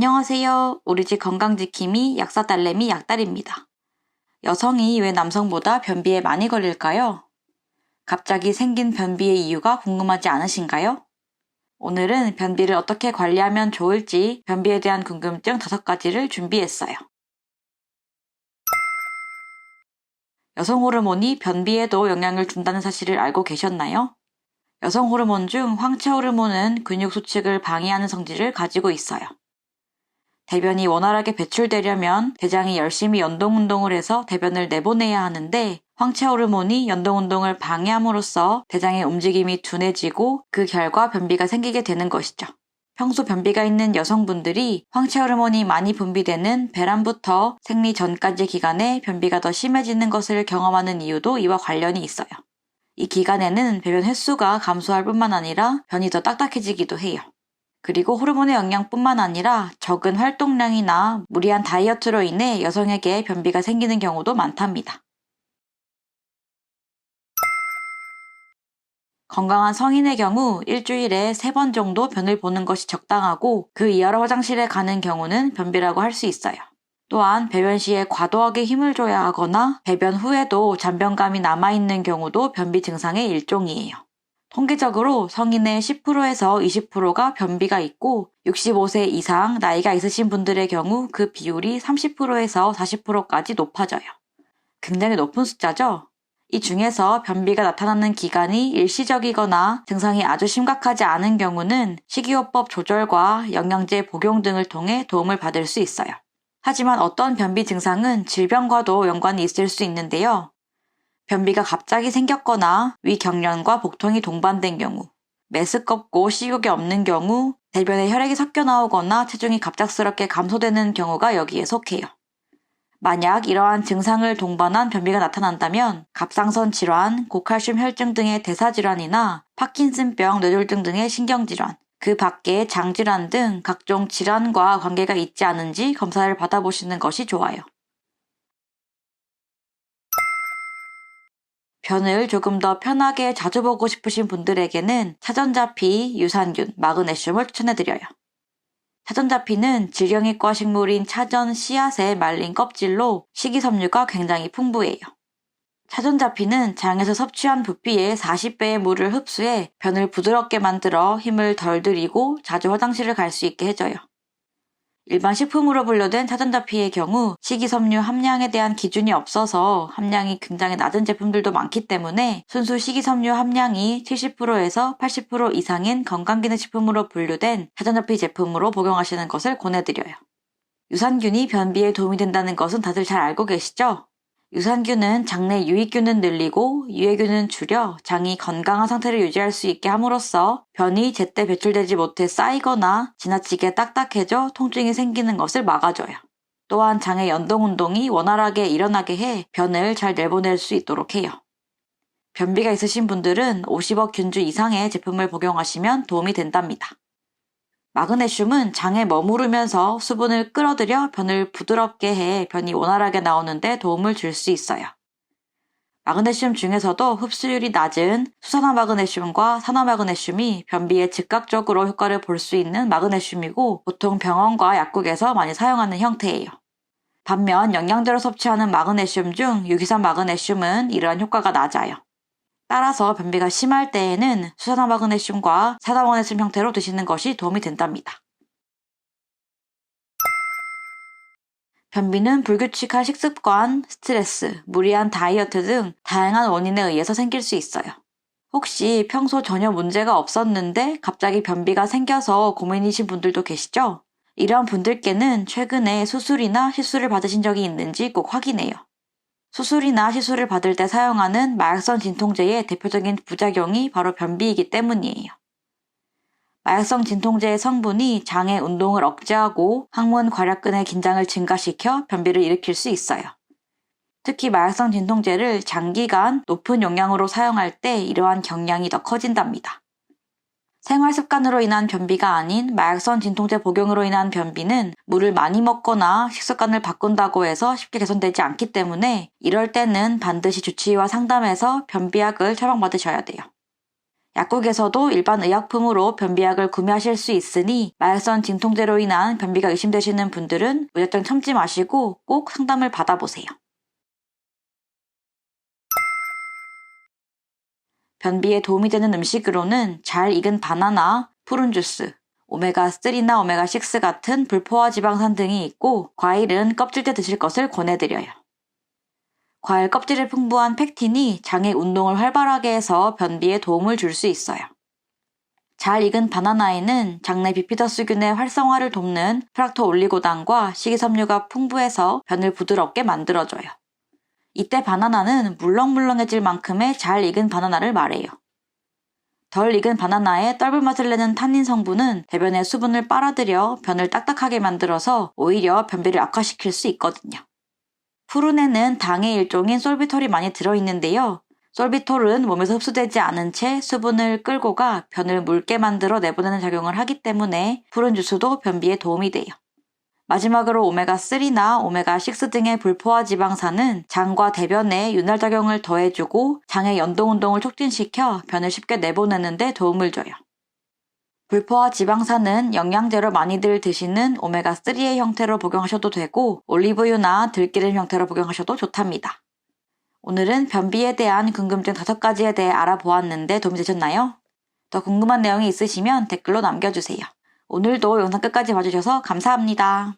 안녕하세요. 우리 집 건강지킴이 약사딸내미 약딸입니다. 여성이 왜 남성보다 변비에 많이 걸릴까요? 갑자기 생긴 변비의 이유가 궁금하지 않으신가요? 오늘은 변비를 어떻게 관리하면 좋을지 변비에 대한 궁금증 5가지를 준비했어요. 여성 호르몬이 변비에도 영향을 준다는 사실을 알고 계셨나요? 여성 호르몬 중 황체 호르몬은 근육 수축을 방해하는 성질을 가지고 있어요. 대변이 원활하게 배출되려면 대장이 열심히 연동운동을 해서 대변을 내보내야 하는데 황체 호르몬이 연동운동을 방해함으로써 대장의 움직임이 둔해지고 그 결과 변비가 생기게 되는 것이죠. 평소 변비가 있는 여성분들이 황체 호르몬이 많이 분비되는 배란부터 생리 전까지 기간에 변비가 더 심해지는 것을 경험하는 이유도 이와 관련이 있어요. 이 기간에는 배변 횟수가 감소할 뿐만 아니라 변이 더 딱딱해지기도 해요. 그리고 호르몬의 영향뿐만 아니라 적은 활동량이나 무리한 다이어트로 인해 여성에게 변비가 생기는 경우도 많답니다. 건강한 성인의 경우 일주일에 3번 정도 변을 보는 것이 적당하고 그 이하로 화장실에 가는 경우는 변비라고 할 수 있어요. 또한 배변 시에 과도하게 힘을 줘야 하거나 배변 후에도 잔변감이 남아있는 경우도 변비 증상의 일종이에요. 통계적으로 성인의 10%에서 20%가 변비가 있고 65세 이상 나이가 있으신 분들의 경우 그 비율이 30%에서 40%까지 높아져요. 굉장히 높은 숫자죠? 이 중에서 변비가 나타나는 기간이 일시적이거나 증상이 아주 심각하지 않은 경우는 식이요법 조절과 영양제 복용 등을 통해 도움을 받을 수 있어요. 하지만 어떤 변비 증상은 질병과도 연관이 있을 수 있는데요. 변비가 갑자기 생겼거나 위경련과 복통이 동반된 경우, 메스껍고 식욕이 없는 경우, 대변에 혈액이 섞여 나오거나 체중이 갑작스럽게 감소되는 경우가 여기에 속해요. 만약 이러한 증상을 동반한 변비가 나타난다면 갑상선 질환, 고칼슘 혈증 등의 대사질환이나 파킨슨병, 뇌졸중 등의 신경질환, 그 밖에 장질환 등 각종 질환과 관계가 있지 않은지 검사를 받아보시는 것이 좋아요. 변을 조금 더 편하게 자주 보고 싶으신 분들에게는 차전자피, 유산균, 마그네슘을 추천해드려요. 차전자피는 질경외과 식물인 차전 씨앗의 말린 껍질로 식이섬유가 굉장히 풍부해요. 차전자피는 장에서 섭취한 부피의 40배의 물을 흡수해 변을 부드럽게 만들어 힘을 덜 들이고 자주 화장실을 갈 수 있게 해줘요. 일반 식품으로 분류된 차전자피의 경우 식이섬유 함량에 대한 기준이 없어서 함량이 굉장히 낮은 제품들도 많기 때문에 순수 식이섬유 함량이 70%에서 80% 이상인 건강기능식품으로 분류된 차전자피 제품으로 복용하시는 것을 권해드려요. 유산균이 변비에 도움이 된다는 것은 다들 잘 알고 계시죠? 유산균은 장내 유익균은 늘리고 유해균은 줄여 장이 건강한 상태를 유지할 수 있게 함으로써 변이 제때 배출되지 못해 쌓이거나 지나치게 딱딱해져 통증이 생기는 것을 막아줘요. 또한 장의 연동운동이 원활하게 일어나게 해 변을 잘 내보낼 수 있도록 해요. 변비가 있으신 분들은 50억 균주 이상의 제품을 복용하시면 도움이 된답니다. 마그네슘은 장에 머무르면서 수분을 끌어들여 변을 부드럽게 해 변이 원활하게 나오는데 도움을 줄 수 있어요. 마그네슘 중에서도 흡수율이 낮은 수산화마그네슘과 산화마그네슘이 변비에 즉각적으로 효과를 볼 수 있는 마그네슘이고 보통 병원과 약국에서 많이 사용하는 형태예요. 반면 영양제로 섭취하는 마그네슘 중 유기산 마그네슘은 이러한 효과가 낮아요. 따라서 변비가 심할 때에는 수산화마그네슘과 산화마그네슘 형태로 드시는 것이 도움이 된답니다. 변비는 불규칙한 식습관, 스트레스, 무리한 다이어트 등 다양한 원인에 의해서 생길 수 있어요. 혹시 평소 전혀 문제가 없었는데 갑자기 변비가 생겨서 고민이신 분들도 계시죠? 이런 분들께는 최근에 수술이나 시술을 받으신 적이 있는지 꼭 확인해요. 수술이나 시술을 받을 때 사용하는 마약성 진통제의 대표적인 부작용이 바로 변비이기 때문이에요. 마약성 진통제의 성분이 장의 운동을 억제하고 항문 괄약근의 긴장을 증가시켜 변비를 일으킬 수 있어요. 특히 마약성 진통제를 장기간 높은 용량으로 사용할 때 이러한 경향이 더 커진답니다. 생활 습관으로 인한 변비가 아닌 마약성 진통제 복용으로 인한 변비는 물을 많이 먹거나 식습관을 바꾼다고 해서 쉽게 개선되지 않기 때문에 이럴 때는 반드시 주치의와 상담해서 변비약을 처방받으셔야 돼요. 약국에서도 일반 의약품으로 변비약을 구매하실 수 있으니 마약성 진통제로 인한 변비가 의심되시는 분들은 무작정 참지 마시고 꼭 상담을 받아보세요. 변비에 도움이 되는 음식으로는 잘 익은 바나나, 푸른 주스, 오메가3나 오메가6 같은 불포화 지방산 등이 있고 과일은 껍질째 드실 것을 권해드려요. 과일 껍질에 풍부한 팩틴이 장의 운동을 활발하게 해서 변비에 도움을 줄 수 있어요. 잘 익은 바나나에는 장내 비피더스균의 활성화를 돕는 프락토올리고당과 식이섬유가 풍부해서 변을 부드럽게 만들어줘요. 이때 바나나는 물렁물렁해질 만큼의 잘 익은 바나나를 말해요. 덜 익은 바나나의 떫은 맛을 내는 탄닌 성분은 대변의 수분을 빨아들여 변을 딱딱하게 만들어서 오히려 변비를 악화시킬 수 있거든요. 푸른에는 당의 일종인 솔비톨이 많이 들어있는데요. 솔비톨은 몸에서 흡수되지 않은 채 수분을 끌고 가 변을 묽게 만들어 내보내는 작용을 하기 때문에 푸른 주스도 변비에 도움이 돼요. 마지막으로 오메가3나 오메가6 등의 불포화 지방산은 장과 대변에 윤활작용을 더해주고 장의 연동운동을 촉진시켜 변을 쉽게 내보내는 데 도움을 줘요. 불포화 지방산은 영양제로 많이들 드시는 오메가3의 형태로 복용하셔도 되고 올리브유나 들기름 형태로 복용하셔도 좋답니다. 오늘은 변비에 대한 궁금증 5가지에 대해 알아보았는데 도움이 되셨나요? 더 궁금한 내용이 있으시면 댓글로 남겨주세요. 오늘도 영상 끝까지 봐주셔서 감사합니다.